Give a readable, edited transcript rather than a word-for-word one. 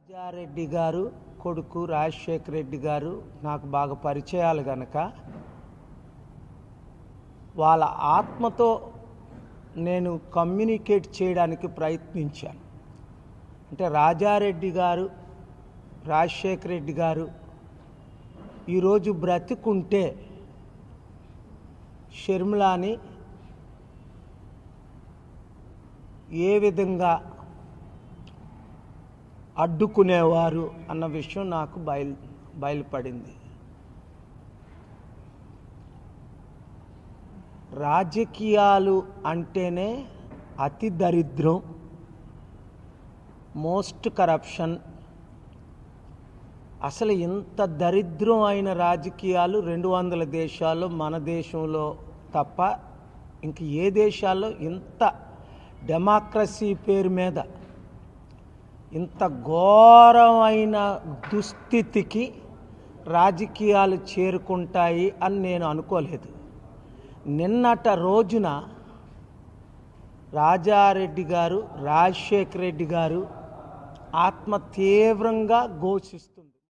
రాజారెడ్డి గారు కొడుకు రాజశేఖర రెడ్డి గారు నాకు బాగా పరిచయాలు గనక వాళ్ళ ఆత్మతో నేను కమ్యూనికేట్ చేయడానికి ప్రయత్నించాను. అంటే రాజారెడ్డి గారు రాజశేఖర రెడ్డి గారు ఈరోజు బ్రతికుంటే షర్మిలాని ఏ విధంగా అడ్డుకునేవారు అన్న విషయం నాకు బయలుపడింది. రాజకీయాలు అంటేనే అతి దరిద్రం, మోస్ట్ కరప్షన్. అసలు ఇంత దరిద్రం అయిన రాజకీయాలు 200 దేశాల్లో మన దేశంలో తప్ప ఇంక ఏ దేశాల్లో ఇంత డెమోక్రసీ పేరు మీద ఇంత ఘోరమైన దుస్థితికి రాజకీయాలు చేరుకుంటాయి అని నేను అనుకోలేదు. నిన్నట రోజున రాజారెడ్డి గారు రాజశేఖర రెడ్డి గారు ఆత్మ తీవ్రంగా ఘోషిస్తూ